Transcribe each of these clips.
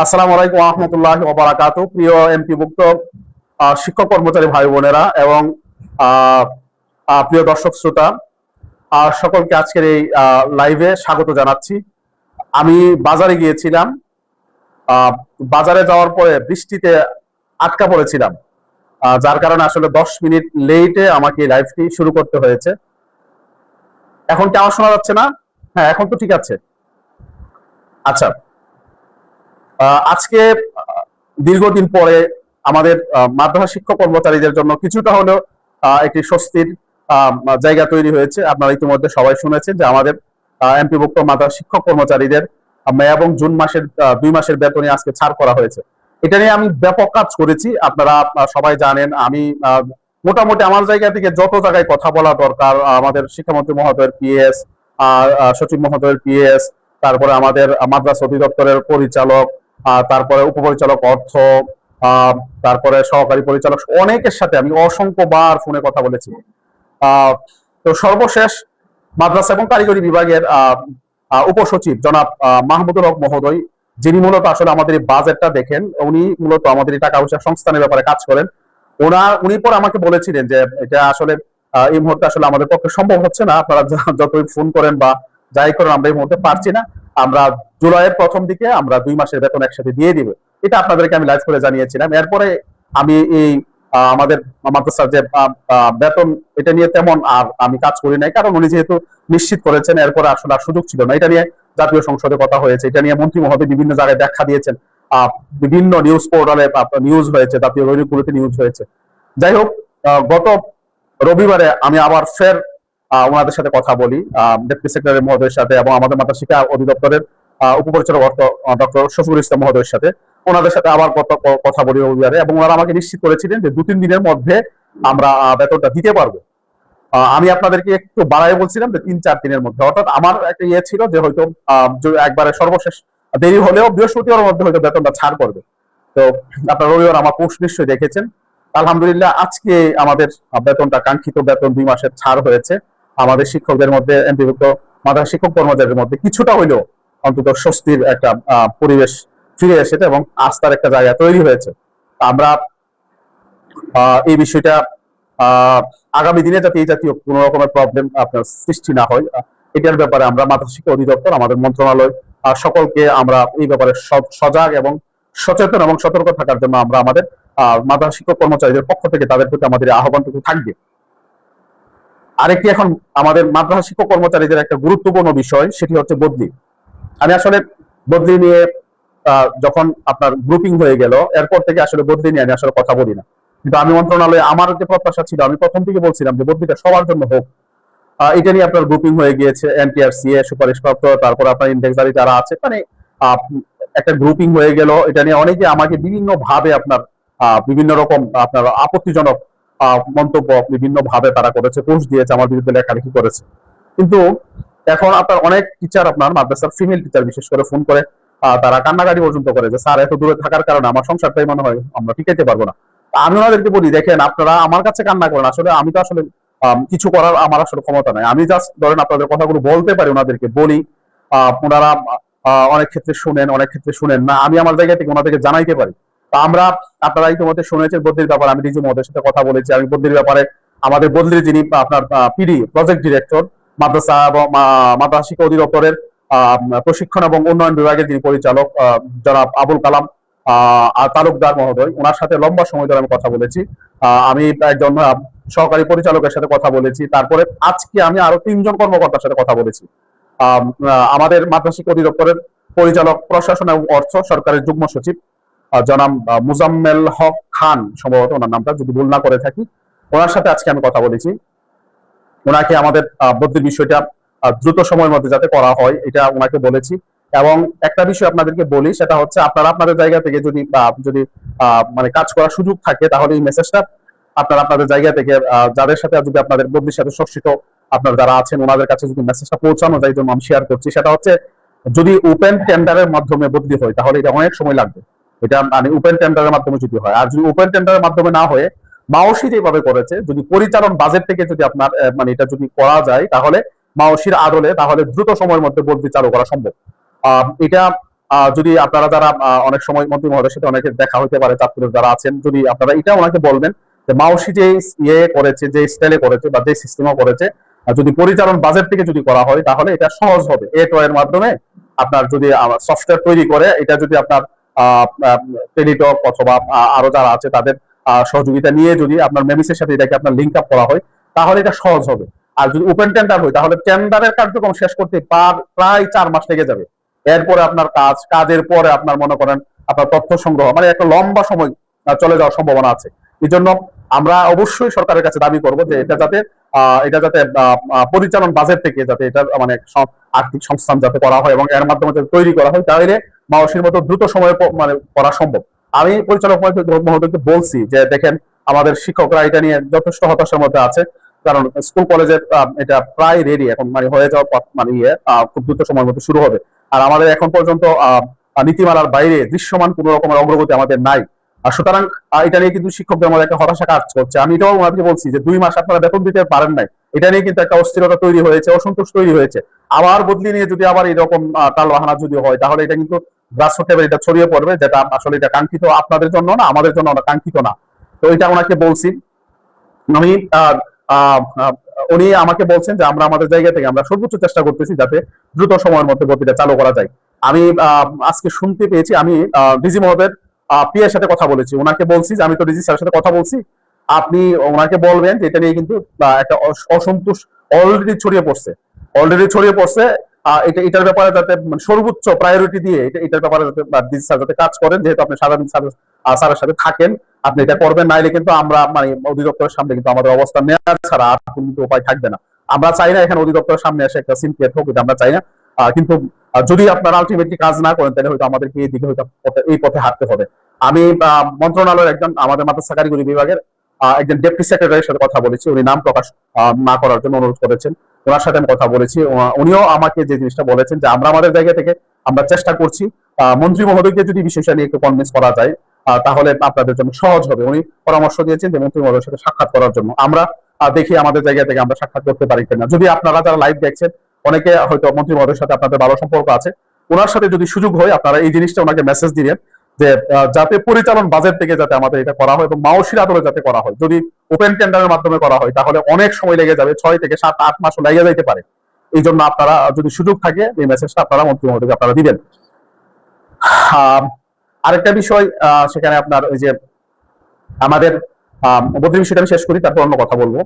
আসসালামু আলাইকুম ওয়া রাহমাতুল্লাহি ওয়া বারাকাতুহু। প্রিয় এমপিভুক্ত শিক্ষক কর্মচারী ভাই বোনেরা এবং আহ, প্রিয় দর্শক শ্রোতা, সকলকে আজকের এই লাইভে স্বাগত জানাচ্ছি। আমি বাজারে গিয়েছিলাম। আহ, বাজারে যাওয়ার পরে বৃষ্টিতে আটকা পড়েছিলাম, যার কারণে আসলে 10 মিনিট লেটে আমাকে লাইভটি শুরু করতে হয়েছে। এখন কি আমার শোনা যাচ্ছে না? হ্যাঁ, এখন তো ঠিক আছে। আচ্ছা, আজকে দীর্ঘদিন পরে আমাদের মাদ্রাসা শিক্ষক কর্মচারীদের জন্য কিছুটা হলেও একটি স্বস্তির আহ, জায়গা তৈরি হয়েছে। আপনারা ইতিমধ্যে সবাই শুনেছেন যে আমাদের এমপিভুক্ত মাদ্রাসা শিক্ষক কর্মচারীদের মে এবং জুন মাসের 2 মাসের বেতনে আজকে ছাড় করা হয়েছে। এটা নিয়ে আমি ব্যাপক কাজ করেছি, আপনারা সবাই জানেন। আমি মোটামুটি আমার জায়গা থেকে যত জায়গায় কথা বলা দরকার, আমাদের শিক্ষামন্ত্রী মহোদয়ের পিএস, সচিব মহোদয়ের পিএস, তারপরে আমাদের মাদ্রাসা অধিদপ্তরের পরিচালক, তারপরে উপপরিচালক অর্থ, আহ, তারপরে সহকারী পরিচালক, অনেকের সাথে আমি অসংখ্যবার ফোনে কথা বলেছি। আহ, তো সর্বশেষ মাদ্রাসা এবং কারিগরি বিভাগের উপসচিব জনাব মাহমুদুল হক মহোদয়, যিনি মূলত আসলে আমাদের এই বাজেটটা দেখেন, উনি মূলত আমাদের এই টাকা পয়সা সংস্থানের ব্যাপারে কাজ করেন। উনি পর আমাকে বলেছিলেন যে এটা আসলে এই মুহূর্তে আসলে আমাদের পক্ষে সম্ভব হচ্ছে না, আপনারা যতই ফোন করেন বা যাই করেন আমরা এই মুহূর্তে পারছি না। আমরা জুলাইয়ের প্রথম দিকে আমরা 2 মাসের বেতন একসাথে দিয়ে দিব। এটা আপনাদেরকে আমি লাইভ করে জানিয়েছিলাম। এরপরে আমি এই আমাদের মাদ্রাসার যে বেতন, এটা নিয়ে তেমন আর আমি কাজ করি নাই, কারণ উনি যেহেতু নিশ্চিত করেছেন, এরপরে আসলে আর সুযোগ ছিল না। এটা নিয়ে জাতীয় সংসদে কথা হয়েছে, এটা নিয়ে মন্ত্রী মহোদয় বিভিন্ন জায়গায় ব্যাখ্যা দিয়েছেন, বিভিন্ন নিউজ পোর্টালে নিউজ হয়েছে, জাতীয় দৈনিকগুলোতে নিউজ হয়েছে। যাই হোক, গত রবিবারে আমি আবার ফের ওনাদের সাথে কথা বলি, ডেপুটি সেক্রেটারি মহোদয়ের সাথে এবং আমাদের মাদ্রাসা শিক্ষা অধিদপ্তরের উপপরিচালক ডক্টর শফিকুল ইসলাম মহোদয়ের সাথে, ওনাদের সাথে আবার কথা বলি রবিবারে, এবং ওনারা আমাকে নিশ্চিত করেছিলেন যে 2-3 দিনের মধ্যে আমরা বেতনটা দিতে পারবো। আমি আপনাদেরকে একটু বাড়াই বলছিলাম যে 3-4 দিনের মধ্যে, অর্থাৎ আমার একটা ইয়ে ছিল যে হয়তো একবারে সর্বশেষ দেরি হলেও বৃহস্পতিবারের মধ্যে হয়তো বেতনটা ছাড় করবে। তো আপনার রবিবার আমার পোস্ট নিশ্চয়ই দেখেছেন। আলহামদুলিল্লাহ, আজকে আমাদের বেতনটা, কাঙ্ক্ষিত বেতন 2 মাসের ছাড় হয়েছে। আমাদের শিক্ষকদের মধ্যে, এমপিভুক্ত মাদ্রাসা শিক্ষক কর্মচারীদের মধ্যে কিছুটা হইলেও অন্তত স্বস্তির একটা পরিবেশ ফিরে এসেছে এবং আস্থার একটা জায়গা তৈরি হয়েছে। আমরা এই বিষয়টা আগামী দিনে যাতে এই জাতীয় কোন রকমের প্রবলেম আপনার সৃষ্টি না হয়, এটার ব্যাপারে আমরা মাদ্রাসা শিক্ষা অধিদপ্তর, আমাদের মন্ত্রণালয়, সকলকে আমরা এই ব্যাপারে সজাগ এবং সচেতন এবং সতর্ক থাকার জন্য আমরা আমাদের মাদ্রাসা শিক্ষক কর্মচারীদের পক্ষ থেকে তাদের প্রতি আমাদের আহ্বানটুকু থাকবে। আরেকটি এখন আমাদের মাদ্রাসা শিক্ষক কর্মচারীদের একটা গুরুত্বপূর্ণ বিষয়, সেটি হচ্ছে বদলি। আমি আসলে বদলি নিয়ে যখন আপনার গ্রুপিং হয়ে গেল, এরপর থেকে আসলে বদলি নিয়ে আমি আসলে কথা বলি না। কিন্তু আমি মন্ত্রণালয়ে আমার যে প্রত্যাশা ছিল, আমি প্রথম থেকে বলছিলাম যে বদলিটা সবার জন্য হোক। এটা নিয়ে আপনার গ্রুপিং হয়ে গিয়েছে, এনটিআরসিএ সুপারিশপ্রাপ্ত, তারপর আপনার ইন্ডেক্সজারি যারা আছে, মানে একটা গ্রুপিং হয়ে গেল। এটা নিয়ে অনেকে আমাকে বিভিন্ন ভাবে আপনার বিভিন্ন রকম আপনার আপত্তিজনক মন্তব্য বিভিন্ন ভাবে তারা করেছে, পোস্ট দিয়েছে, আমার বিরুদ্ধে লেখালেখি করেছে। কিন্তু এখন আপনার অনেক টিচার, আপনার মাদ্রাসার ফিমেল টিচার বিশেষ করে ফোন করে তারা কান্নাকাটি পর্যন্ত করে যে স্যার, এত দূরে থাকার কারণে আমার সংসারটাই মনে হয় আমরা টিকাইতে পারবো না। আমি ওনাদেরকে বলি, দেখেন আপনারা আমার কাছে কান্না করেন, আসলে আমি তো আসলে কিছু করার আমার আসলে ক্ষমতা নাই। আমি জাস্ট ধরেন আপনাদের কথাগুলো বলতে পারি, ওনাদেরকে বলি, ওনারা অনেক ক্ষেত্রে শুনেন, অনেক ক্ষেত্রে শুনেন না। আমি আমার জায়গা থেকে ওনাদেরকে জানাইতে পারি। তা আমরা, আপনারা ইতিমধ্যে শুনেছেন বদলির ব্যাপারে আমি ডিজি মহোদয়ের সাথে কথা বলেছি। আমি বদলির ব্যাপারে আমাদের বদলির যিনি আপনার পিডি প্রজেক্ট ডিরেক্টর মাদ্রাসা এবং মাদ্রাসা শিক্ষা অধিদপ্তরের প্রশিক্ষণ এবং উন্নয়ন বিভাগের যিনি পরিচালক জনাব আবুল কালাম তালুকদার মহোদয়, ওনার সাথে লম্বা সময় ধরে আমি কথা বলেছি। আমি একজন সহকারী পরিচালকের সাথে কথা বলেছি। তারপরে আজকে আমি আরো 3জন কর্মকর্তার সাথে কথা বলেছি। আমাদের মাদ্রাসা শিক্ষা অধিদপ্তরের পরিচালক প্রশাসন এবং অর্থ সরকারের যুগ্ম সচিব জনাব মুজাম্মেল হক খান, সম্ভবত ওনার নামটা, যদি ভুল না করে থাকি, ওনার সাথে আজকে আমি কথা বলেছি। ওনাকে আমাদের বদলির বিষয়টা দ্রুত সময়ের মধ্যে যাতে করা হয়, এটা ওনাকে বলেছি। এবং একটা বিষয় আপনাদেরকে বলি, সেটা হচ্ছে আপনারা আপনাদের জায়গা থেকে যদি যদি মানে কাজ করার সুযোগ থাকে, তাহলে এই মেসেজটা আপনারা আপনাদের জায়গা থেকে যাদের সাথে যদি আপনাদের বদলির সাথে সংশ্লিষ্ট আপনার যারা আছেন, ওনাদের কাছে যদি মেসেজটা পৌঁছানো যায়, জন্য আমি শেয়ার করছি। সেটা হচ্ছে, যদি ওপেন টেন্ডারের মাধ্যমে বদলি হয় তাহলে এটা অনেক সময় লাগবে। এটা মানে ওপেন টেন্ডারের মাধ্যমে যদি হয়, আর যদি ওপেন টেন্ডারের মাধ্যমে না হয়ে মাওসি যেভাবে করেছে, যদি পরিচালন বাজেট থেকে যদি আপনার মানে এটা যদি করা যায়, তাহলে মাওসির আদলে তাহলে দ্রুত সময়ের মধ্যে বদলি চালু করা সম্ভব। এটা যদি আপনারা যারা অনেক সময় মন্ত্রী মহোদয়ের সাথে অনেকে দেখা হতে পারে, চাঁদপুরের যারা আছেন, যদি আপনারা এটা ওনাকে বলবেন যে মাওসী যে ইয়ে করেছে, যে স্টাইলে করেছে বা যে সিস্টেমও করেছে, যদি পরিচালন বাজেট থেকে যদি করা হয় তাহলে এটা সহজ হবে। এর মাধ্যমে আপনার যদি সফটওয়্যার তৈরি করে এটা যদি আপনার টেলিটক অথবা আরো যারা আছে তাদের সহযোগিতা নিয়ে যদি আপনার মেমিসের সাথে এটাকে আপনার লিঙ্ক আপ করা হয় তাহলে এটা সহজ হবে। আর যদি ওপেন টেন্ডার হয় তাহলে টেন্ডারের কার্যক্রম শেষ করতে প্রায় 4 মাস লেগে যাবে। এরপরে আপনার কাজের পরে আপনার মনে করেন আপনার তথ্য সংগ্রহ, মানে একটা লম্বা সময় চলে যাওয়ার সম্ভাবনা আছে। এই জন্য আমরা অবশ্যই সরকারের কাছে দাবি করব যে এটা যাতে পরিচালন বাজেট থেকে যাতে এটা মানে আর্থিক সংস্থান যাতে করা হয় এবং এর মাধ্যমে যাতে তৈরি করা হয়, তাহলে মাওসির মতো দ্রুত সময়ে মানে করা সম্ভব। আমি পরিচালক মহোদয়কে বলছি যে দেখেন আমাদের শিক্ষকরা এটা নিয়ে যথেষ্ট হতাশার মধ্যে আছে, কারণ স্কুল কলেজের এটা প্রায় রেডি এখন, মানে হয়ে যাওয়ার পথ, মানে খুব দ্রুত সময়ের মধ্যে শুরু হবে। আর আমাদের এখন পর্যন্ত নীতিমালার বাইরে দৃশ্যমান কোন রকমের অগ্রগতি আমাদের নাই। আর সুতরাং এটা নিয়ে কিন্তু শিক্ষকদের মধ্যে একটা হতাশা কাজ করছে। আমি এটাও ওনাকে বলছি যে 2 মাস আপনারা বেতন দিতে পারেন নাই, এটা নিয়ে কিন্তু একটা অস্থিরতা তৈরি হয়েছে, অসন্তোষ তৈরি হয়েছে। আবার বদলি নিয়ে যদি আবার এরকম টালবাহানা যদি হয় তাহলে এটা কিন্তু গ্রাসরুট লেভেলে এটা ছড়িয়ে পড়বে, যেটা আসলে এটা কাঙ্ক্ষিত আপনাদের জন্য না, আমাদের জন্য কাঙ্ক্ষিত না। তো এটা ওনাকে বলছি আমি। উনি আমাকে বলছেন যে আমরা আমাদের জায়গা থেকে আমরা সর্বোচ্চ চেষ্টা করতেছি যাতে দ্রুত সময়ের মধ্যে গতিটা চালু করা যায়। আমি আজকে শুনতে পেয়েছি, আমি ডিজি মহোদয়ের পিএর সাথে কথা বলেছি, ওনাকে বলছি যে আমি তো ডিজি স্যারের সাথে কথা বলছি, আপনি ওনাকে বলবেন যে এটা নিয়ে কিন্তু একটা অসন্তোষ অলরেডি ছড়িয়ে পড়ছে। এটার ব্যাপারে যাতে সর্বোচ্চ প্রায়োরিটি দিয়ে এটার ব্যাপারে যাতে ডিজি স্যার যাতে কাজ করেন, যেহেতু আপনি সারাদিন স্যারের সাথে থাকেন, আপনি এটা করবেন। নাইলে কিন্তু আমরা মানে অধিদপ্তরের সামনে কিন্তু আমাদের অবস্থান নেওয়ার ছাড়া আর কোনো উপায় থাকবে না। আমরা চাই না এখানে অধিদপ্তরের সামনে এসে একটা সিন ক্রিয়েট হোক, এটা আমরা চাই না। কিন্তু যদি আপনারা আলটিমেটলি কাজ না করেন তাহলে হয়তো আমাদেরকে এই দিকে হয়তো এই পথে হাঁটতে হবে। আমি মন্ত্রণালয়ের একজন আমাদের মাদ্রাসা কারিগরি বিভাগের একজন ডেপুটি সেক্রেটারির সাথে কথা বলেছি, উনি নাম প্রকাশ না করার জন্য অনুরোধ করেছেন। ওনার সাথে আমি কথা বলেছি, উনিও আমাকে যে জিনিসটা বলেছেন যে আমরা আমাদের জায়গা থেকে আমরা চেষ্টা করছি মন্ত্রী মহোদয়কে যদি বিষয়টা নিয়ে একটু কনভিন্স করা যায় তাহলে আপনাদের জন্য সহজ হবে। উনি পরামর্শ দিয়েছেন যে মন্ত্রী মহোদয়ের সাথে সাক্ষাৎ করার জন্য। আমরা দেখি আমাদের জায়গা থেকে আমরা সাক্ষাৎ করতে পারি কিনা। যদি আপনারা যারা লাইভ দেখছেন অনেকে হয়তো মন্ত্রী মহোদয়ের সাথে আপনাদের ভালো সম্পর্ক আছে, ওনার সাথে যদি সুযোগ হয় আপনারা এই জিনিসটা ওনাকে মেসেজ দিবেন যে যাতে পরিচালন বাজেট থেকে যাতে আমাদের এটা করা হয় এবং মাওসির আদলে যাতে করা হয়। যদি ওপেন টেন্ডারের মাধ্যমে করা হয় তাহলে অনেক সময় লেগে যাবে, 6 থেকে 7-8 মাসও লেগে যাইতে পারে। এই জন্য আপনারা যদি সুযোগ থাকে এই মেসেজটা আপনারা মন্ত্রী মহোদয়কে আপনারা দিবেন। আরেকটা বিষয় সেখানে আপনার ওই যে আমাদের বদ্রী বিষয়টা আমি শেষ করি, তারপর অন্য কথা বলবো।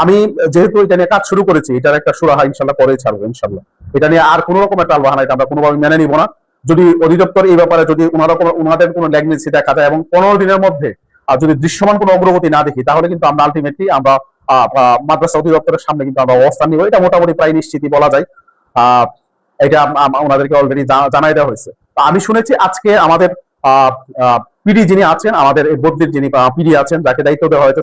আমি যেহেতু এটা নিয়ে কাজ শুরু করেছি, এটার একটা সুরাহা ইনশাল্লাহ পরে ছাড়বো ইনশাল্লাহ। এটা নিয়ে আর কোন রকমের টালবাহানা এটা আমরা কোনোভাবে মেনে নিব না। যদি অধিদপ্তর এই ব্যাপারে যদি ওনাদের কোনো ল্যাগনেসি দেখা যায় এবং 15 দিনের মধ্যে যদি দৃশ্যমান কোনো অগ্রগতি না দেখি তাহলে কিন্তু আমরা আলটিমেটলি আমরা মাদ্রাসা অধিদপ্তরের সামনে কিন্তু আমরা অবস্থান নিব। এটা মোটামুটি প্রায় নিশ্চিতই বলা যায়। এটা ওনাদেরকে অলরেডি জানাই দেওয়া হয়েছে। আমি শুনেছি আজকে আমাদের পিডি যিনি আছেন, আমাদের এই বদ্রীর যিনি পিডি আছেন, যাকে দায়িত্ব দেওয়া হয়েছে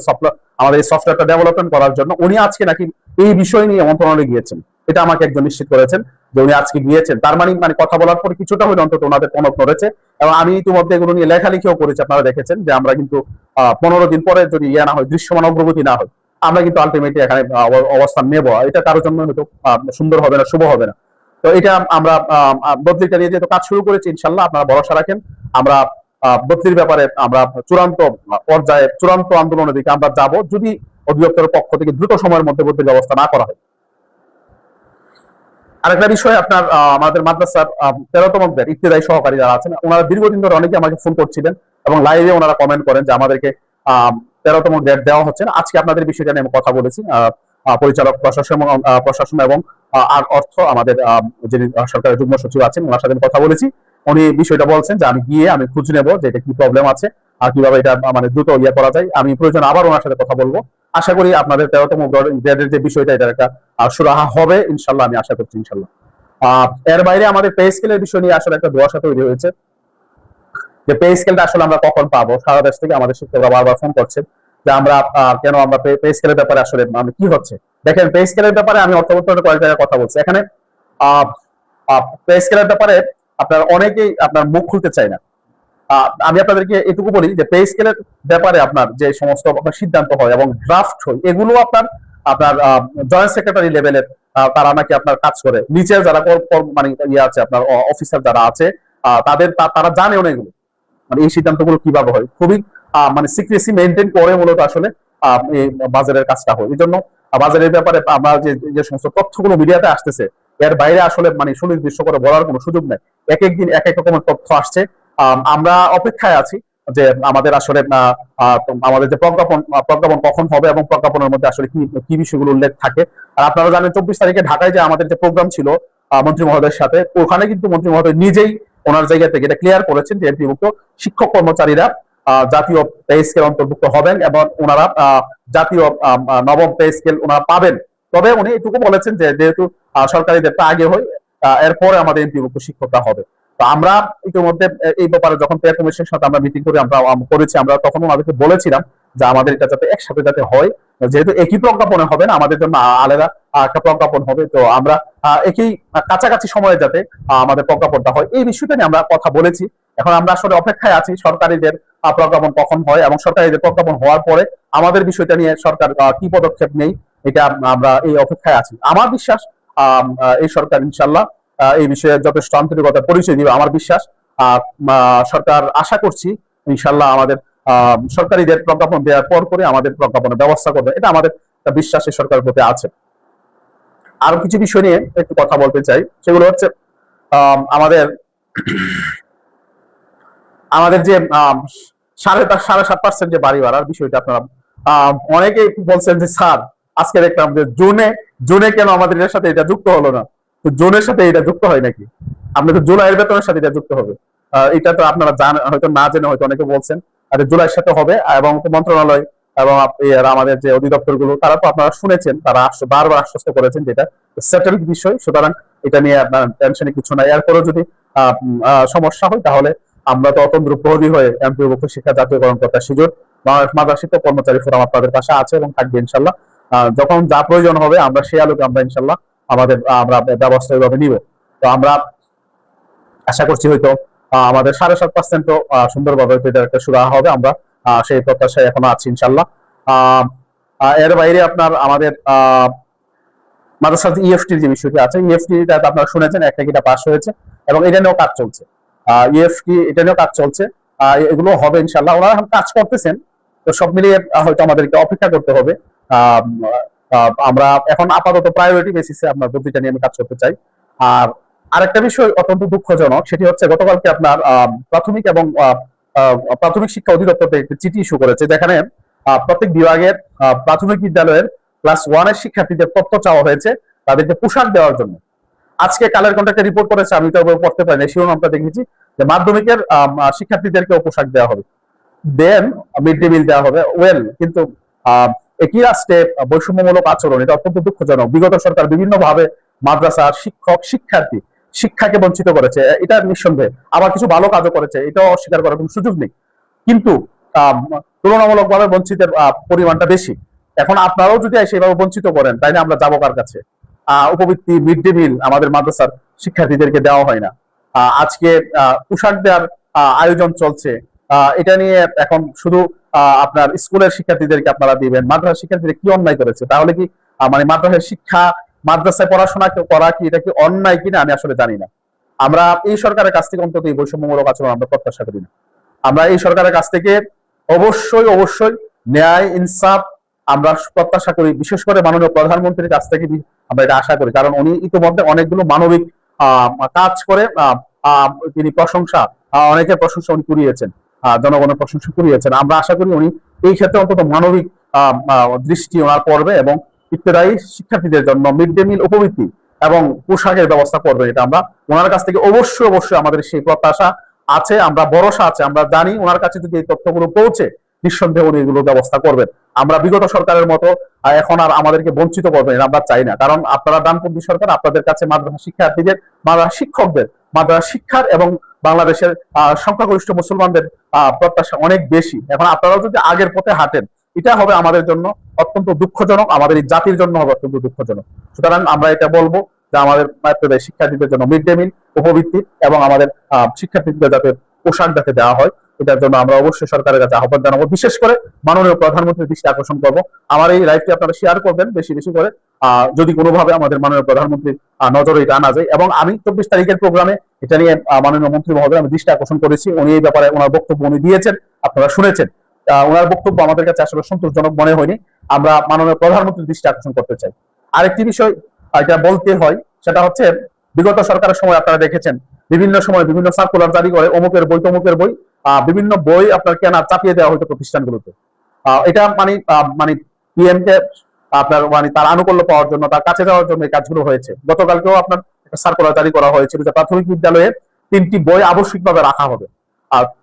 আমাদের এই সফটওয়্যারটা ডেভেলপমেন্ট করার জন্য, উনি আজকে নাকি এই বিষয় নিয়ে মন্ত্রণালয়ে গিয়েছেন। এটা আমাকে একজন নিশ্চিত করেছেন যে উনি আজকে গিয়েছেন। তার মানে কথা বলার পরে কিছুটা হলে অন্তত ওনাদের টনক নড়েছে। এবং আমি ইতিমধ্যে এগুলো নিয়ে লেখালেখিও করেছি, আপনারা দেখেছেন যে আমরা কিন্তু 15 দিন পরে যদি না হয়, দৃশ্যমান অগ্রগতি না হয়, আমরা কিন্তু আলটিমেটলি এখানে অবস্থান নেব। এটা কারোর জন্য হয়তো সুন্দর হবে না, শুভ হবে না। তো এটা আমরা বদলিটা নিয়ে যেহেতু কাজ শুরু করেছি, ইনশাল্লাহ আপনারা ভরসা রাখেন। আমরা বদলির ব্যাপারে আমরা চূড়ান্ত পর্যায়ে চূড়ান্ত আন্দোলনের দিকে আমরা যাব যদি অধিদপ্তরের পক্ষ থেকে দ্রুত সময়ের মধ্যে বদলির ব্যবস্থা না করা হয়। আরেকটা বিষয়, আপনার আমাদের মাদ্রাসার 13তম গ্রেড ইবতেদায়ী সহকারী যারা আছেন, ওনারা দীর্ঘদিন ধরে অনেকে আমাকে ফোন করছিলেন এবং লাইভে ওনারা কমেন্ট করেন যে আমাদেরকে 13তম গ্রেড দেওয়া হচ্ছে না। আজকে আপনাদের বিষয়টা নিয়ে আমি কথা বলেছি পরিচালক প্রশাসন এবং অর্থ আমাদের যিনি সরকারের যুগ্ম সচিব আছেন ওনার সাথে কথা বলেছি। উনি বিষয়টা বলছেন যে আমি গিয়ে আমি খুঁজ নেবো যে এটা কি প্রবলেম আছে আর কিভাবে এটা মানে দ্রুত করা যায়। আমি প্রয়োজন আবার ওনার সাথে কথা বলবো। আশা করি আপনাদের 13তম গ্রেডের যে বিষয়টা এটার একটা সুরাহা হবে ইনশাল্লাহ, আমি আশা করছি ইনশাল্লাহ। এর বাইরে আমাদের পে স্কেলের বিষয় নিয়ে আসলে একটা ধোঁয়াশা তৈরি হয়েছে যে পে স্কেলটা আসলে আমরা কখন পাবো। সারা দেশ থেকে আমাদের শিক্ষকরা বারবার ফোন করছে যে আমরা কেন আমরা পে স্কেলের ব্যাপারে আসলে কি হচ্ছে। দেখেন, পে স্কেলের ব্যাপারে আমি অর্থ মন্ত্রণালয়ের কয়েক জায়গায় কথা বলছি। এখানে পে স্কেলের ব্যাপারে আপনার অনেকেই আপনার মুখ খুলতে চায় না। আমি আপনাদেরকে এটুকু বলি যে পে স্কেলের ব্যাপারে আপনার যে সমস্ত সিদ্ধান্ত হয় এবং ড্রাফট হয় এগুলো আপনার জয়েন্ট সেক্রেটারি লেভেলের তারা নাকি আপনার কাজ করে। নিচের যারা মানে ইয়ে আছে আপনার অফিসার যারা আছে তারা জানেও না এগুলো, মানে এই সিদ্ধান্তগুলো কিভাবে হয়, খুবই মানে সিক্রেসি মেনটেন করে মূলত আসলে এই বাজারের কাজটা হয়। এই জন্য বাজারের ব্যাপারে আমরা যে সমস্ত তথ্যগুলো মিডিয়াতে আসতেছে, এর বাইরে আসলে মানে সুনির্দিষ্ট করে বলার কোনো সুযোগ নেই। এক এক দিন এক এক রকমের তথ্য আসছে। আমরা অপেক্ষায় আছি যে আমাদের আসলে আমাদের যে প্রজ্ঞাপন কখন হবে এবং প্রজ্ঞাপনের মধ্যে আসলে কি বিষয়গুলো উল্লেখ থাকে। আর আপনারা জানেন 24 তারিখে ঢাকায় যে আমাদের যে প্রোগ্রাম ছিল মন্ত্রী মহোদয়ের সাথে, ওখানে কিন্তু মন্ত্রী মহোদয় নিজেই ওনার জায়গা থেকে এটা ক্লিয়ার করেছেন যে এমপিভুক্ত শিক্ষক কর্মচারীরা জাতীয় পে স্কেল অন্তর্ভুক্ত হবেন এবং ওনারা জাতীয় নবম পে স্কেল ওনারা পাবেন। তবে উনি এটুকু বলেছেন যে যেহেতু সরকারিদেরটা আগে হয়, এরপরে আমাদের এমপিভুক্ত শিক্ষকরা হবে। তো আমরা ইতিমধ্যে এই ব্যাপারে যখন পে কমিশনের সাথে আমরা মিটিং করে আমরা করেছি, আমরা তখন ওনাদেরকে বলেছিলাম যে আমাদের এটা যাতে একসাথে যাতে হয়, যেহেতু একই প্রজ্ঞাপনে হবে না, আমাদের জন্য আলাদা একটা প্রজ্ঞাপন হবে। তো আমরা একই কাছাকাছি সময়ে যাতে আমাদের প্রজ্ঞাপনটা হয়, এই বিষয়টা নিয়ে আমরা কথা বলেছি। এখন আমরা আসলে অপেক্ষায় আছি সরকারিদের প্রজ্ঞাপন কখন হয় এবং সরকারিদের প্রজ্ঞাপন হওয়ার পরে আমাদের বিষয়টা নিয়ে সরকার কি পদক্ষেপ নেই, এটা আমরা এই অপেক্ষায় আছি। আমার বিশ্বাস এই সরকার ইনশাল্লাহ এই বিষয়ে যথেষ্ট আন্তরিকতার পরিচয় দিবে। আমার বিশ্বাস সরকার আশা করছি ইনশাল্লাহ আমাদের সরকারিদের প্রজ্ঞাপন দেওয়ার পর করে আমাদের প্রজ্ঞাপনের ব্যবস্থা করবে, এটা আমাদের বিশ্বাস এই সরকারের প্রতি আছে। আরো কিছু বিষয় নিয়ে একটু কথা বলতে চাই, সেগুলো হচ্ছে আমাদের যে 7.5% যে বাড়ি ভাড়ার বিষয়টা, আপনারা অনেকেই বলছেন যে স্যার আজকে দেখলাম যে জুনে কেন আমাদের এর সাথে এটা যুক্ত হলো না। তো জুনের সাথে এটা যুক্ত হয় নাকি? আপনি তো জুলাইয়ের বেতনের সাথে এটা যুক্ত হবে, এটা তো আপনারা হয়তো না জেনে হয়তো অনেকে বলছেন। আর জুলাইয়ের সাথে হবে এবং মন্ত্রণালয় এবং আমাদের যে অধিদপ্তর গুলো, তারা তো আপনারা শুনেছেন, তারা বারবার আশ্বস্ত করেছেন যেটা সেটেলড বিষয়, সুতরাং এটা নিয়ে আপনার টেনশনের কিছু নাই। এরপরও যদি সমস্যা হয় তাহলে আমরা তো অতন্ত্র প্রহরী হয়ে এমপিভুক্ত শিক্ষা জাতীয়করণ করতে সুযোগ মাদ্রাসা শিক্ষক কর্মচারী ফোরাম আপনাদের পাশে আছে এবং থাকবে ইনশাল্লাহ। যখন যা প্রয়োজন হবে আমরা সেই আলোকে আমরা ইনশাল্লাহ আমরা ব্যবস্থা এইভাবে নিব। তো আমরা আশা করছি হয়তো আমাদের 7.5% সুন্দরভাবে একটা শুরু হবে, আমরা সেই প্রত্যাশায় এখনো আছি ইনশাল্লাহ। এর বাইরে আপনার আমাদের মাদ্রাসা ইএফটির যে বিষয়টি আছে, ইএফটিটা আপনারা শুনেছেন, একটা কিটা পাস হয়েছে এবং এটা নিয়েও কাজ চলছে। ইএফটি এটা নিয়েও কাজ চলছে, এগুলো হবে ইনশাল্লাহ। ওনারা এখন কাজ করতেছেন, তো সব মিলিয়ে হয়তো আমাদেরকে অপেক্ষা করতে হবে। আমরা এখন আপাতত প্রায়োরিটি বেসিসে আপনার প্রতিটা নিয়ে আমি কাজ করতে চাই। আর আরেকটা বিষয় অত্যন্ত দুঃখজনক, সেটি হচ্ছে গতকালকে আপনার প্রাথমিক এবং প্রাথমিক শিক্ষা অধিদপ্তর থেকে একটি চিঠি ইস্যু করেছে, যেখানে প্রত্যেক বিভাগের প্রাথমিক বিদ্যালয়ের ক্লাস 1 এর শিক্ষার্থীদের তথ্য চাওয়া হয়েছে তাদেরকে পোশাক দেওয়ার জন্য। আজকে কালের কন্ট্রাক্টে রিপোর্ট করেছে, আমি তো পড়তে পারি না, শিরোনামটা দেখেছি যে মাধ্যমিকের শিক্ষার্থীদেরকেও পোশাক দেওয়া হবে, দেন মিড ডে মিল দেওয়া হবে। ওয়েল, কিন্তু একই রাষ্ট্রে বৈষম্যমূলক আচরণ, এটা অত্যন্ত দুঃখজনক। বিগত সরকার বিভিন্ন ভাবে মাদ্রাসার শিক্ষক শিক্ষার্থী শিক্ষাকে বঞ্চিত করেছে, এটা নিঃসন্দেহে। আবার কিছু ভালো কাজও করেছে, এটাও অস্বীকার করার কোনো সুযোগ নেই, কিন্তু তুলনামূলকভাবে বঞ্চিতের পরিমাণটা বেশি। এখন আপনারাও যদি সেভাবে বঞ্চিত করেন, তাইলে আমরা যাবো কার কাছে? উপবৃত্তি, মিড ডে মিল আমাদের মাদ্রাসার শিক্ষার্থীদেরকে দেওয়া হয় না। আজকে পোশাক দেওয়ার আয়োজন চলছে, এটা নিয়ে এখন শুধু আপনার স্কুলের শিক্ষার্থীদেরকে আপনারা দিবেন, মাদ্রাসার শিক্ষার্থীদের কি অন্যায় করেছে? তাহলে কি মানে মাদ্রাসার শিক্ষা, মাদ্রাসায় পড়াশোনা করা কি এটা কি অন্যায় কিনা আমি আসলে জানি না। আমরা এই সরকারের কাছ থেকে অন্তত এই বৈষম্যমূলক আচরণ আমরা প্রত্যাশা করি না। আমরা এই সরকারের কাছ থেকে অবশ্যই ন্যায় ইনসাফ আমরা প্রত্যাশা করি, বিশেষ করে মাননীয় প্রধানমন্ত্রীর কাছ থেকে আমরা এটা আশা করি, কারণ উনি ইতিমধ্যে অনেকগুলো মানবিক কাজ করে তিনি অনেকের প্রশংসা উনি কুড়িয়েছেন, জনগণের প্রশংসা কুড়িয়েছেন। আমরা আশা করি উনি এই ক্ষেত্রে অন্তত মানবিক দৃষ্টি ওনার পড়বে এবং ইবতেদায়ী শিক্ষার্থীদের জন্য মিড ডে মিল, উপবৃত্তি এবং পোশাকের ব্যবস্থা করবে। এটা আমরা ওনার কাছ থেকে অবশ্যই আমাদের সেই প্রত্যাশা আছে, আমরা ভরসা আছে। আমরা জানি ওনার কাছে যদি এই তথ্যগুলো পৌঁছে, নিঃসন্দেহে উনি এগুলো ব্যবস্থা করবেন। আমরা বিগত সরকারের মতো এখন আর আমাদেরকে বঞ্চিত করবেন আমরা চাই না, কারণ আপনারা ডানপন্থী সরকার, আপনাদের কাছে মাদ্রাসা শিক্ষার্থীদের, মাদ্রাসা শিক্ষকদের, মাদ্রাসা শিক্ষার এবং বাংলাদেশের সংখ্যাগরিষ্ঠ মুসলমানদের প্রত্যাশা অনেক বেশি। এখন আপনারাও যদি আগের পথে হাঁটেন, এটা হবে আমাদের জন্য অত্যন্ত দুঃখজনক, আমাদের এই জাতির জন্য হবে অত্যন্ত দুঃখজনক। সুতরাং আমরা এটা বলবো যে আমাদের শিক্ষার্থীদের জন্য মিড ডে মিল, উপবৃত্তি এবং আমাদের শিক্ষার্থীদের যাতে পোশাক যাতে দেওয়া হয়, এটার জন্য আমরা অবশ্যই সরকারের কাছে আহ্বান জানাবো। বিশেষ করে মাননীয় প্রধানমন্ত্রীর দৃষ্টি আকর্ষণ করবো। আমার এই লাইভটি আপনারা শেয়ার করবেন বেশি বেশি করে, যদি কোনোভাবে আমাদের মাননীয় প্রধানমন্ত্রীর নজরে এটা আনা যায়। এবং আমি 24 তারিখের প্রোগ্রামে এটা নিয়ে মাননীয় মন্ত্রী মহোদয় আমি দৃষ্টি আকর্ষণ করেছি, উনি এই ব্যাপারে ওনার বক্তব্য উনি দিয়েছেন, আপনারা শুনেছেন। ওনার বক্তব্য আমাদের কাছে আসলে সন্তোষজনক মনে হয়নি। আমরা মাননীয় প্রধানমন্ত্রীর দৃষ্টি আকর্ষণ করতে চাই। আরেকটি বিষয় এটা বলতে হয়, সেটা হচ্ছে বিগত সরকারের সময় আপনারা দেখেছেন বিভিন্ন সময় বিভিন্ন সার্কুলার জারি করে, অমুকের বই তমুকের বই, বিভিন্ন বই আপনার কেনা চাপিয়ে দেওয়া হতো প্রতিষ্ঠানগুলোতে। এটা মানে পিএম কে আপনার মানে তার আনুকূল্য পাওয়ার জন্য, তার কাছে যাওয়ার জন্য এই কাজগুলো হয়েছে। গতকালকেও আপনার একটা সার্কুলার জারি করা হয়েছিল যে প্রাথমিক বিদ্যালয়ে 3টি বই আবশ্যিকভাবে রাখা হবে।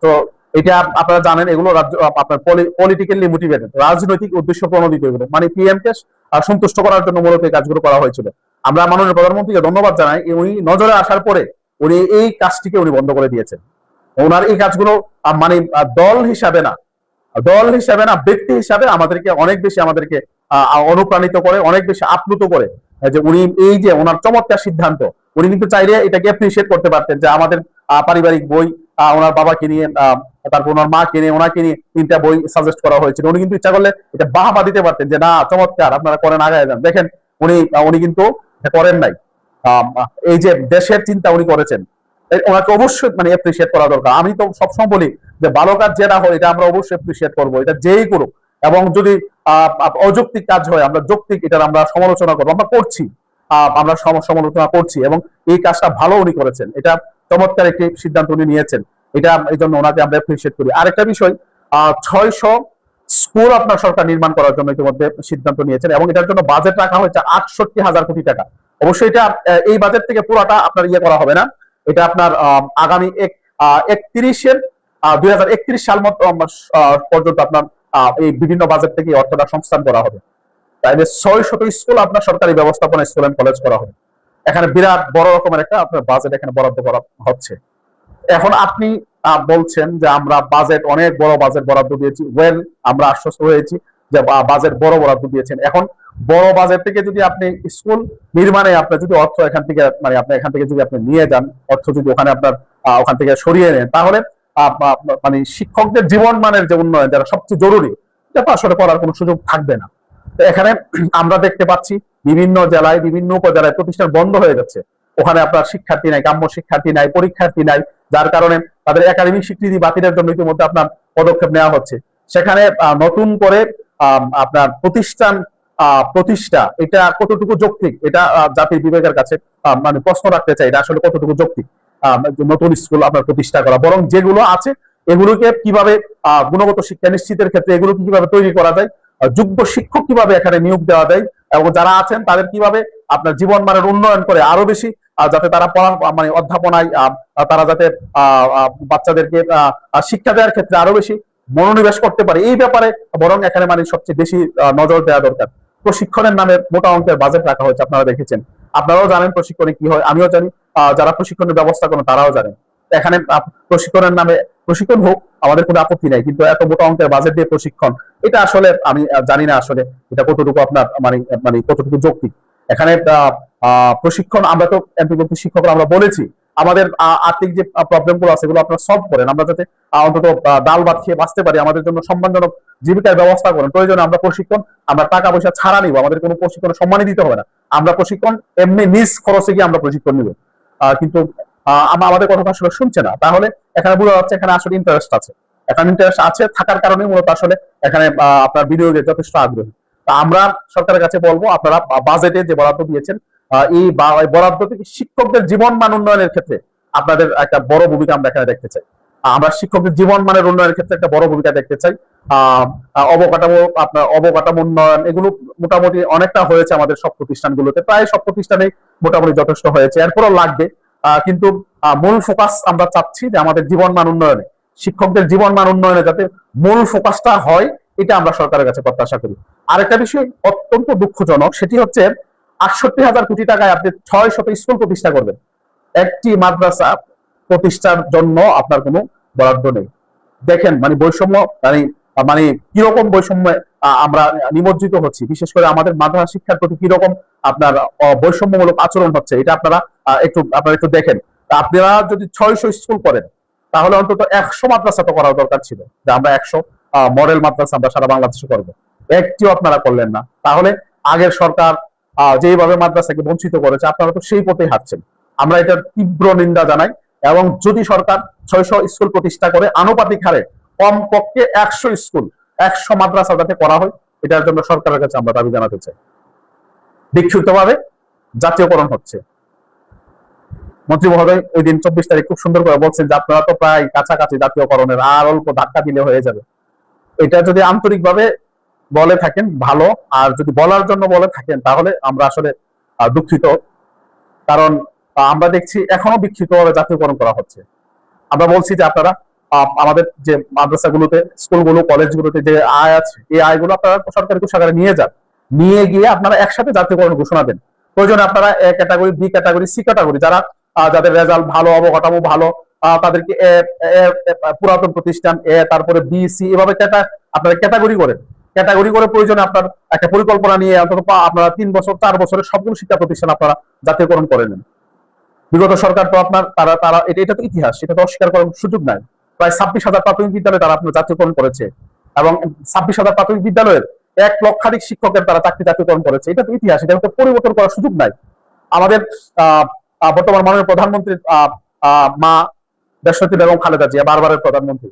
তো এটা আপনারা জানেন, এগুলো রাজ্য আপনার পলিটিক্যালি মোটিভেটেড, রাজনৈতিক উদ্দেশ্য প্রণোদিত, এগুলো মানে পিএম কে সন্তুষ্ট করার জন্য মূলত এই কাজগুলো করা হয়েছিল। আমরা মাননীয় প্রধানমন্ত্রীকে ধন্যবাদ জানাই, উনি নজরে আসার পরে উনি এই কাজটিকে উনি বন্ধ করে দিয়েছেন। ওনার এই কাজগুলো মানে দল হিসাবে না, ব্যক্তি হিসাবে আমাদেরকে অনেক বেশি অনুপ্রাণিত করে, অনেক বেশি আপ্লুত করে যে উনি এই যে ওনার চমৎকার সিদ্ধান্ত, উনি কিন্তু চাইলে এটাকে অ্যাপ্রিসিয়েট করতে পারতেন যে আমাদের পারিবারিক বই ওনার বাবাকে নিয়ে, তারপর ওনার মাকে নিয়ে, ওনাকে নিয়ে 3টা বই সাজেস্ট করা হয়েছিল। উনি কিন্তু ইচ্ছা করলে এটা বাহবা দিতে পারতেন যে না চমৎকার, আপনারা করেন, আগায় যান। দেখেন উনি কিন্তু করেন নাই। এই যে দেশের চিন্তা উনি করেছেন, ওনাকে অবশ্যই মানে অ্যাপ্রিসিয়েট করা দরকার। আমি তো সবসময় বলি যে ভালো কাজ যেটা হয় এটা আমরা অবশ্যই অ্যাপ্রিসিয়েট করবো, এটা যেই করুক। এবং যদি অযৌক্তিক কাজ হয় আমরা যৌক্তিক এটার আমরা সমালোচনা করবো, আমরা করছি, আমরা সমালোচনা করছি। এবং এই কাজটা ভালো উনি করেছেন, এটা চমৎকার একটি সিদ্ধান্ত উনি নিয়েছেন, এটা এই জন্য ওনাকে আমরা অ্যাপ্রিসিয়েট করি। আরেকটা বিষয়, 600 স্কুল আপনার সরকার নির্মাণ করার জন্য ইতিমধ্যে সিদ্ধান্ত নিয়েছেন এবং এটার জন্য বাজেট রাখা হয়েছে 68,000 কোটি টাকা। অবশ্যই এটা এই বাজেট থেকে পুরোটা আপনার ইয়ে করা হবে না, এটা আপনার আগামী 2031 সাল পর্যন্ত আপনার এই বিভিন্ন বাজেট থেকে অর্থটা সংস্থান করা হবে। তাইলে 600 স্কুল আপনার সরকারি ব্যবস্থাপনা স্কুল এন্ড কলেজ করা হবে। এখানে বিরাট বড় রকমের একটা আপনার বাজেট এখানে বরাদ্দ করা হচ্ছে। এখন আপনি বলছেন যে আমরা বাজেট, অনেক বড় বাজেট বরাদ্দ দিয়েছি, ওয়েল আমরা আশ্বস্ত হয়েছি যে বাজেট বড় বরাদ্দ দিয়েছেন। এখন বড় বাজেট থেকে যদি আপনি স্কুল নির্মাণে আপনার যদি অর্থ এখান থেকে মানে আপনি এখান থেকে যদি আপনি নিয়ে যান, অর্থ যদি ওখানে আপনার ওখান থেকে সরিয়ে নেন, তাহলে মানে শিক্ষকদের জীবন মানের যে উন্নয়ন, যারা সবচেয়ে জরুরি, এটা তো আসলে করার কোনো সুযোগ থাকবে না। তো এখানে আমরা দেখতে পাচ্ছি বিভিন্ন জেলায়, বিভিন্ন উপজেলায় প্রতিষ্ঠান বন্ধ হয়ে যাচ্ছে। ওখানে আপনার শিক্ষার্থী নাই, কাম্য শিক্ষার্থী নাই, পরীক্ষার্থী নাই, যার কারণে তাদের একাডেমিক স্বীকৃতি বাতিলের জন্য ইতিমধ্যে আপনার পদক্ষেপ নেওয়া হচ্ছে। সেখানে নতুন করে আপনার প্রতিষ্ঠা এটা কতটুকু যৌক্তিক, এটা জাতির বিবেকের কাছে মানে প্রশ্ন রাখতে চাই, এটা আসলে কতটুকু যৌক্তিক নতুন স্কুল আপনার প্রতিষ্ঠা করা। বরং যেগুলো আছে এগুলোকে কিভাবে গুণগত শিক্ষা নিশ্চিতের ক্ষেত্রে এগুলোকে কিভাবে তৈরি করা যায়, যোগ্য শিক্ষক কিভাবে এখানে নিয়োগ দেওয়া যায়, এবং যারা আছেন তাদের কিভাবে আপনার জীবন মানের উন্নয়ন করে আরো বেশি যাতে তারা মানে অধ্যাপনায় তারা যাতে বাচ্চাদেরকে শিক্ষা দেওয়ার ক্ষেত্রে আরো বেশি মনোনিবেশ করতে পারে, এই ব্যাপারে বরং এখানে মানে সবচেয়ে বেশি নজর দেওয়া দরকার। প্রশিক্ষণের নামে মোটা অঙ্কের বাজেট রাখা হয়েছে, আপনারা দেখেছেন, আপনারাও জানেন প্রশিক্ষণে কি হয়, আমিও জানি, যারা প্রশিক্ষণের ব্যবস্থা করেন তারাও জানেন। এখানে প্রশিক্ষণের নামে প্রশিক্ষণ হোক, আমাদের কোনো আপত্তি নাই, কিন্তু এত মোটা অঙ্কের বাজেট দিয়ে প্রশিক্ষণ, এটা আসলে আমি জানি না আসলে এটা কতটুকু আপনার মানে মানে কতটুকু যৌক্তিক। এখানে প্রশিক্ষণ আমরা তো এমপিভুক্ত শিক্ষকরা আমরা বলেছি আমাদের আর্থিক যে প্রবলেম গুলো আছে এগুলো আপনারা সলভ করেন, আমরা যাতে অন্তত ডাল ভাত খেয়ে বাঁচতে পারি, আমাদের জন্য সম্মানজনক জীবিকার ব্যবস্থা করেন। প্রয়োজনে আমরা প্রশিক্ষণ, আমরা টাকা পয়সা ছাড়া নিব, আমাদের কোনো প্রশিক্ষণ সম্মানই দিতে হবে না, আমরা প্রশিক্ষণ এমনি নিজ খরচে গিয়ে আমরা প্রশিক্ষণ নিব। কিন্তু আমাদের কথা আসলে শুনছে না, তাহলে এখানে বোঝা যাচ্ছে এখানে আসলে ইন্টারেস্ট আছে, এখানে ইন্টারেস্ট আছে থাকার কারণে মূলত আসলে এখানে আপনার বিনিয়োগের যথেষ্ট আগ্রহী। তা আমরা সরকারের কাছে বলবো আপনারা বাজেটে যে বরাদ্দ দিয়েছেন এই বরাদ্দ থেকে শিক্ষকদের জীবন মান উন্নয়নের ক্ষেত্রে আপনাদের একটা বড় ভূমিকা আমরা এখানে দেখতে চাই। আমরা শিক্ষকদের জীবন মানের উন্নয়নের ক্ষেত্রে একটা বড় ভূমিকা দেখতে চাই। অবকাঠামো উন্নয়ন এগুলো মোটামুটি অনেকটা হয়েছে আমাদের সব প্রতিষ্ঠানগুলোতে, প্রায় সব প্রতিষ্ঠানে মোটামুটি যথেষ্ট হয়েছে, এরপরও লাগবে। কিন্তু মূল ফোকাস আমরা চাচ্ছি যে আমাদের জীবন মান উন্নয়নে, শিক্ষকদের জীবন মান উন্নয়নে যাতে মূল ফোকাসটা হয়, এটা আমরা সরকারের কাছে প্রত্যাশা করি। আরেকটা বিষয় অত্যন্ত দুঃখজনক, সেটি হচ্ছে 68,000 কোটি টাকায় আপনি 600 স্কুল প্রতিষ্ঠা করবেন, একটি মাদ্রাসা প্রতিষ্ঠার জন্য আপনার কোনো বরাদ্দ নেই। দেখেন মানে বৈষম্য মানে মানে কিরকম বৈষম্য আমরা নিমজ্জিত হচ্ছি, বিশেষ করে আমাদের মাদ্রাসা শিক্ষার প্রতি কিরকম আপনার বৈষম্যমূলক আচরণ হচ্ছে, এটা আপনারা একটু দেখেন। আপনারা যদি 600 স্কুল করেন, তাহলে অন্তত 100 মাদ্রাসা তো করা দরকার ছিল, যে আমরা 100 মডেল মাদ্রাসা আমরা সারা বাংলাদেশে করবো। একটিও আপনারা করলেন না। তাহলে আগের সরকার যেভাবে মাদ্রাসাকে বঞ্চিত করেছে, আপনারা তো সেই পথেই হাঁটছেন। আমরা এটার তীব্র নিন্দা জানাই। এবং যদি সরকার 600 স্কুল প্রতিষ্ঠা করে আনুপাতিক হারে কমপক্ষে 100 স্কুল, 100 মাদ্রাসা যাতে করা হয়, এটার জন্য সরকারের কাছে আমরা দাবি জানাতে চাই। বিক্ষিপ্তভাবে জাতীয়করণ হচ্ছে। মন্ত্রী মহোদয় ওই দিন 24 তারিখ খুব সুন্দর করে বলছেন যে আপনারা তো প্রায় কাছাকাছি জাতীয়করণের, আর অল্প ধাক্কা দিলে হয়ে যাবে। এটা যদি আন্তরিকভাবে বলে থাকেন ভালো, আর যদি বলার জন্য বলে থাকেন তাহলে আমরা আসলে দুঃখিত। কারণ আমরা দেখছি এখনো বিক্ষিপ্তভাবে জাতীয়করণ করা হচ্ছে। আমরা বলছি যে আপনারা আমাদের যে মাদ্রাসাগুলোতে, স্কুলগুলো, কলেজগুলোতে যে আয় আছে, এই আয়গুলো আপনারা সরকারি কোষাগারে নিয়ে যান, নিয়ে গিয়ে আপনারা একসাথে জাতীয়করণ ঘোষণা দেন। প্রয়োজনে আপনারা A category, B category, C category, যাদের রেজাল্ট ভালো, অবকাঠামো ভালো, তাদেরকে পুরাতন প্রতিষ্ঠান এ, তারপরে বি, সি, এভাবে আপনারা ক্যাটাগরি করেন। ক্যাটাগরি করে প্রয়োজনে আপনার একটা পরিকল্পনা নিয়ে অন্তত আপনারা 3 বছর 4 বছরের সবগুলো শিক্ষা প্রতিষ্ঠান আপনারা জাতীয়করণ করে নেন। বিগত সরকার তো আপনার তারা এটা তো ইতিহাস, এটা তো অস্বীকার করার সুযোগ নাই। প্রায় 26,000 প্রাথমিক বিদ্যালয় তারা আপনার জাতীয়করণ করেছে, এবং 26,000 প্রাথমিক বিদ্যালয়ের 1 লক্ষাধিক শিক্ষকের তারা চাকরি জাতীয়করণ করেছে। এটা তো ইতিহাস, এটা পরিবর্তন করার সুযোগ নাই। আমাদের বর্তমান মাননীয় প্রধানমন্ত্রী মা দেশনেত্রী বেগম খালেদা জিয়া, বারবারের প্রধানমন্ত্রী,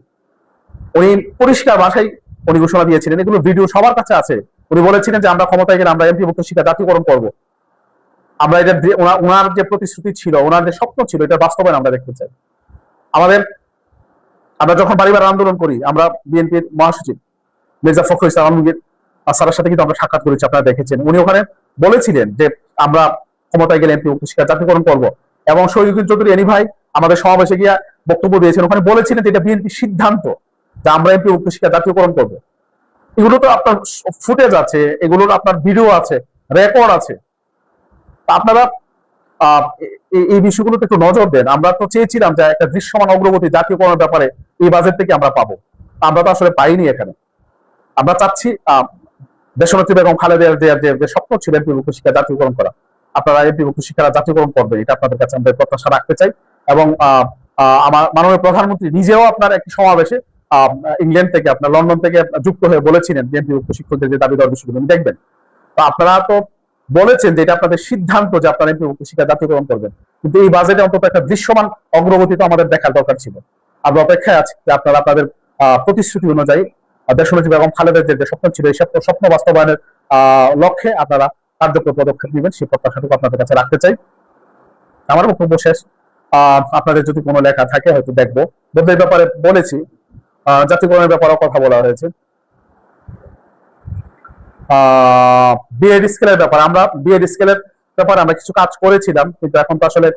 উনি পরিষ্কার ভাষায় উনি ঘোষণা দিয়েছিলেন, এগুলো ভিডিও সবার কাছে আছে। উনি বলেছিলেন যে আমরা ক্ষমতায় গেলে আমরা এমপিভুক্ত শিক্ষা জাতীয়করণ করব। আমরা এটা ওনার যে প্রতিশ্রুতি ছিল, ওনার যে স্বপ্ন ছিল, এটা বাস্তবায়ন আমরা দেখতে চাই। আমরা যখন পরিবার আন্দোলন করি, আমরা বিএনপির মহাসচিব মির্জা ফখরুল ইসলাম আলমগীর স্যারের সাথে কিন্তু আমরা সাক্ষাৎ করেছি, আপনারা দেখেছেন। উনি ওখানে বলেছিলেন যে আমরা ক্ষমতায় গেলে এমপিভুক্ত শিক্ষা জাতীয়করণ করব। এবং শহীদুদ্দিন চৌধুরী এনি ভাই আমাদের সমাবেশে গিয়ে বক্তব্য দিয়েছেন, ওখানে বলেছিলেন যে এটা বিএনপির সিদ্ধান্ত যে আমরা এমপিভুক্ত শিক্ষা জাতীয়করণ করব। এগুলো তো আপনার ফুটেজ আছে, এগুলোর আপনার ভিডিও আছে, রেকর্ড আছে। আপনারা এই বিষয়গুলোতে একটু নজর দেন। আমরা তো চেয়েছিলাম যে একটা দৃশ্যমান অগ্রগতি জাতীয়করণের ব্যাপারে এই বাজেট থেকে আমরা পাবো, আমরা তো আসলে পাইনি। এখানে আমরা চাচ্ছি দেশনেত্রী বেগম খালেদা জিয়ার যে স্বপ্ন ছিল এমপিভুক্ত শিক্ষা জাতীয়করণ করা, আপনারা এমপিভুক্ত শিক্ষা জাতীয়করণ করবেন, এটা আপনাদের কাছে আমরা প্রত্যাশা রাখতে চাই। এবং আমার মাননীয় প্রধানমন্ত্রী নিজেও আপনার একটি সমাবেশে ইংল্যান্ড থেকে, আপনার লন্ডন থেকে যুক্ত হয়ে বলেছিলেন যে এমপিভুক্ত শিক্ষকদের যে দাবি দেওয়ার বিষয়গুলো দেখবেন। তো আপনারা তো বলেছেন যে এটা আপনাদের সিদ্ধান্ত যে আপনারা এমপিভুক্ত শিক্ষা জাতীয়করণ করবেন, কিন্তু এই বাজেটে অন্তত একটা দৃশ্যমান অগ্রগতি তো আমাদের দেখার দরকার ছিল। আমরা অপেক্ষায় আছি যে আপনারা আপনাদের প্রতিশ্রুতি অনুযায়ী দেশনেত্রী বেগম খালেদা জিয়ার যে স্বপ্ন ছিল, এই স্বপ্ন বাস্তবায়নের লক্ষ্যে আপনারা কার্যকর পদক্ষেপ নেবেন, সেই প্রত্যাশাটুকু আপনাদের কাছে রাখতে চাই। আমার বক্তব্য শেষ। আপনাদের যদি কোনো লেখা থাকে হয়তো দেখবো। বদলের ব্যাপারে বলেছি, জাতীয়করণের ব্যাপারেও কথা বলা হয়েছে। বিএড স্কেলের ব্যাপারে আমরা কিছু কাজ করেছিলাম, কিন্তু এখন তো আসলে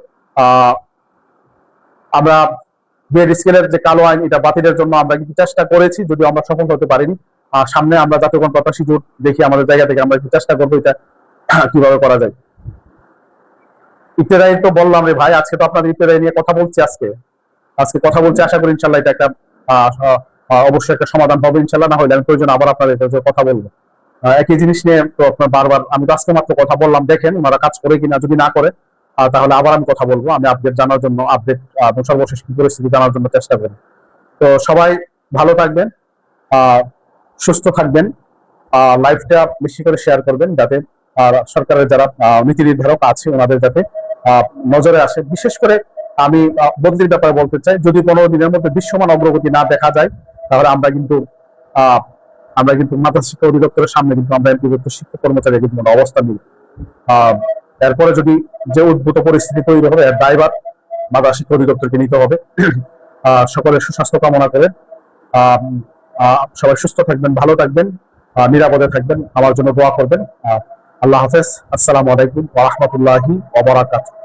আমরা বিএড স্কেলের যে কালো আইন, এটা বাতিলের জন্য আমরা কিন্তু চেষ্টা করেছি, যদিও আমরা সফল হতে পারিনি। সামনে আমরা জাতীয়করণ প্রত্যাশী জোট দেখি আমাদের জায়গা থেকে আমরা একটু চেষ্টা করবো এটা কিভাবে করা যায়। ইফতেদায়ী তো বললাম রে ভাই, আজকে তো আপনাদের ইফতেদায়ী নিয়ে কথা বলছি। আজকে কথা বলছি, আশা করি ইনশাল্লাহ এটা একটা অবশ্যই একটা সমাধান হবে ইনশাল্লাহ। না হলে আমি প্রয়োজন আবার আপনাদের কথা বলবো। একই জিনিস নিয়ে তো আপনার বারবার, আমি তো আজকে মাত্র কথা বললাম, দেখেন ওনারা কাজ করে কিনা। যদি না করে তাহলে আবার আমি কথা বলবো। আমি আপডেট জানার জন্য, সর্বশেষ পরিস্থিতি জানার জন্য চেষ্টা করি। তো সবাই ভালো থাকবেন, সুস্থ থাকবেন, লাইভটা বেশি করে শেয়ার করবেন, যাতে সরকারের যারা নীতি নির্ধারক আছে ওনাদের যাতে নজরে আসে। বিশেষ করে আমি বদলির ব্যাপারে বলতে চাই, যদি 15 দিনের মধ্যে দৃশ্যমান অগ্রগতি না দেখা যায়, তাহলে আমরা কিন্তু মাদ্রাসা শিক্ষা অধিদপ্তরের সামনে কিন্তু আমরা এমপিভুক্ত শিক্ষক কর্মচারী কিন্তু অবস্থান নিই। এরপরে যদি যে উদ্ভূত পরিস্থিতি তৈরি হবে, এর দায়ভার মাদ্রাসা শিক্ষা অধিদপ্তরকে নিতে হবে। সকলের সুস্বাস্থ্য কামনা করে সবাই সুস্থ থাকবেন, ভালো থাকবেন, নিরাপদে থাকবেন, আমার জন্য দোয়া করবেন। আল্লাহ হাফেজ। আসসালামু আলাইকুম ওয়া রাহমাতুল্লাহি ওয়া বারাকাতুহু।